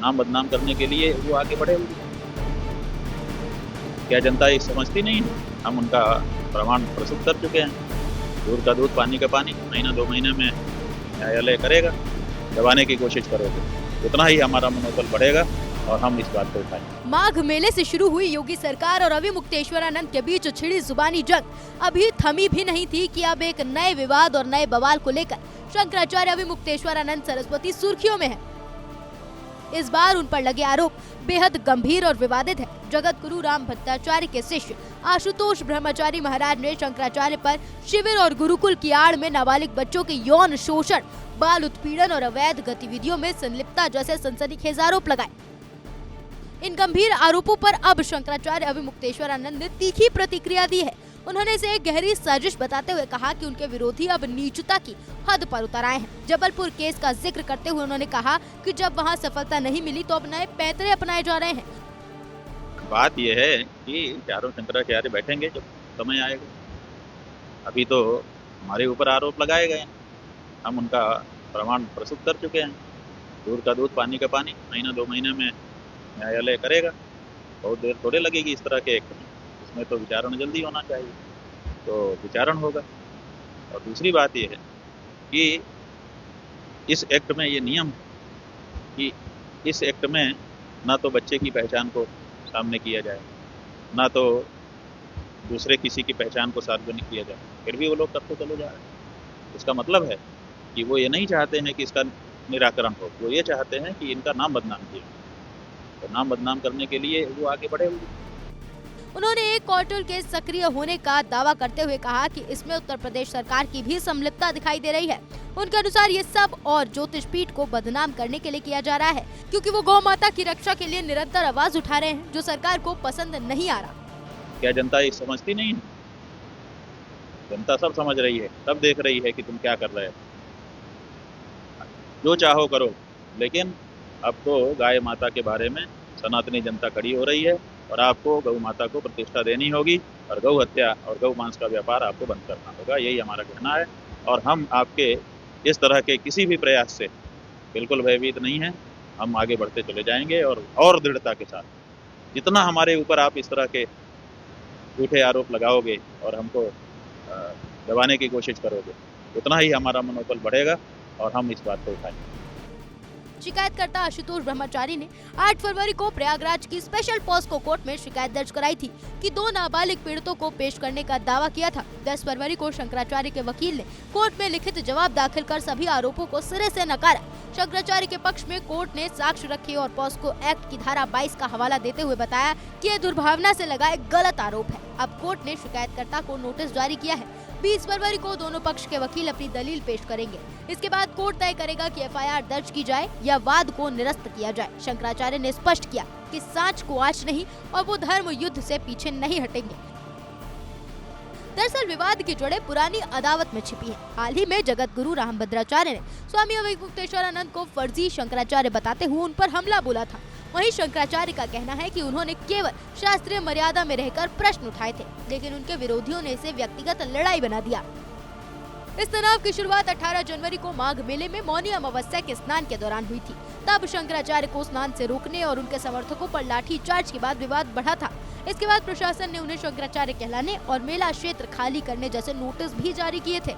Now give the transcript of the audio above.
नाम बदनाम करने के लिए वो आगे बढ़े हुए। क्या जनता ये समझती नहीं है? हम उनका प्रमाण प्रस्तुत कर चुके हैं। दूध का दूध, पानी का पानी, महीना 2 महीने में न्यायालय करेगा। दबाने की कोशिश करोगे उतना ही हमारा मनोबल बढ़ेगा और हम इस बात को उठाएंगे। माघ मेले से शुरू हुई योगी सरकार और अविमुक्तेश्वरानंद के बीच छिड़ी जुबानी जंग अभी थमी भी नहीं थी कि अब एक नए विवाद और नए बवाल को लेकर शंकराचार्य अविमुक्तेश्वरानंद सरस्वती सुर्खियों में है। इस बार उन पर लगे आरोप बेहद गंभीर और विवादित है। जगत गुरु राम भट्टाचार्य के शिष्य आशुतोष ब्रह्मचारी महाराज ने शंकराचार्य पर शिविर और गुरुकुल की आड़ में नाबालिग बच्चों के यौन शोषण, बाल उत्पीड़न और अवैध गतिविधियों में संलिप्तता जैसे सनसनीखेज आरोप लगाए। इन गंभीर आरोपों पर अब शंकराचार्य अविमुक्तेश्वरानंद ने तीखी प्रतिक्रिया दी है। उन्होंने इसे एक गहरी साजिश बताते हुए कहा कि उनके विरोधी अब नीचता की हद पर उतर आए हैं। जबलपुर केस का जिक्र करते हुए उन्होंने कहा कि जब वहां सफलता नहीं मिली तो अब नए पैंतरे अपनाए जा रहे हैं। बात यह है कि चारों शंकराचार्य बैठेंगे जब समय आएगा। अभी तो हमारे ऊपर आरोप लगाए गए हैं, हम उनका प्रमाण प्रस्तुत कर चुके हैं। दूध का दूध, पानी का पानी, महीना 2 महीने में न्यायालय करेगा। बहुत देर थोड़े लगेगी इस तरह के एक्ट में। इसमें तो विचारण जल्दी होना चाहिए, तो विचारण होगा। और दूसरी बात यह है कि इस एक्ट में ये नियम कि इस एक्ट में ना तो बच्चे की पहचान को सामने किया जाए, ना तो दूसरे किसी की पहचान को सार्वजनिक किया जाए, फिर भी वो लोग करते चले जा रहे हैं। इसका मतलब है कि वो ये नहीं चाहते हैं कि इसका निराकरण हो, वो ये चाहते हैं कि इनका नाम बदनाम किया। तो नाम बदनाम करने के लिए वो आगे बढ़े हुए। उन्होंने एक क्वार्टर के सक्रिय होने का दावा करते हुए कहा कि इसमें उत्तर प्रदेश सरकार की भी संलिप्तता दिखाई दे रही है। उनके अनुसार ये सब और ज्योतिष पीठ को बदनाम करने के लिए किया जा रहा है, क्योंकि वो गौ माता की रक्षा के लिए निरंतर आवाज उठा रहे हैं, जो सरकार को पसंद नहीं आ रहा। क्या जनता ये समझती नहीं है? जनता सब समझ रही है, सब देख रही है कि तुम क्या कर रहे हो। जो चाहो करो, लेकिन अब तो गाय माता के बारे में सनातनी जनता खड़ी हो रही है और आपको गौ माता को प्रतिष्ठा देनी होगी और गौ हत्या और गौ मांस का व्यापार आपको बंद करना होगा। यही हमारा कहना है और हम आपके इस तरह के किसी भी प्रयास से बिल्कुल भयभीत नहीं हैं। हम आगे बढ़ते चले जाएंगे और दृढ़ता के साथ। जितना हमारे ऊपर आप इस तरह के झूठे आरोप लगाओगे और हमको दबाने की कोशिश करोगे उतना ही हमारा मनोबल बढ़ेगा और हम इस बात को उठाएंगे। शिकायतकर्ता आशुतोष ब्रह्मचारी ने 8 फरवरी को प्रयागराज की स्पेशल पॉस्को कोर्ट में शिकायत दर्ज कराई थी कि 2 नाबालिग पीड़ितों को पेश करने का दावा किया था। 10 फरवरी को शंकराचार्य के वकील ने कोर्ट में लिखित जवाब दाखिल कर सभी आरोपों को सिरे से नकारा। शंकराचार्य के पक्ष में कोर्ट ने साक्ष्य रखे और पॉस्को एक्ट की धारा 22 का हवाला देते हुए बताया कि यह दुर्भावना से लगाए गलत आरोप है। अब कोर्ट ने शिकायतकर्ता को नोटिस जारी किया है। 20 फरवरी को दोनों पक्ष के वकील अपनी दलील पेश करेंगे। इसके बाद कोर्ट तय करेगा कि एफआईआर दर्ज की जाए या वाद को निरस्त किया जाए। शंकराचार्य ने स्पष्ट किया कि सांच को आंच नहीं और वो धर्म युद्ध से पीछे नहीं हटेंगे। दरअसल विवाद की जड़ें पुरानी अदावत में छिपी हैं। हाल ही में जगत गुरु राम भद्राचार्य ने स्वामी अविमुक्तेश्वरानंद को फर्जी शंकराचार्य बताते हुए उन पर हमला बोला था। वहीं शंकराचार्य का कहना है कि उन्होंने केवल शास्त्रीय मर्यादा में रहकर प्रश्न उठाए थे, लेकिन उनके विरोधियों ने इसे व्यक्तिगत लड़ाई बना दिया। इस तनाव की शुरुआत 18 जनवरी को माघ मेले में मौनी अमावस्या के स्नान के दौरान हुई थी। तब शंकराचार्य को स्नान से रोकने और उनके समर्थकों पर लाठी चार्ज के बाद विवाद बढ़ा था। इसके बाद प्रशासन ने उन्हें शंकराचार्य कहलाने और मेला क्षेत्र खाली करने जैसे नोटिस भी जारी किए थे।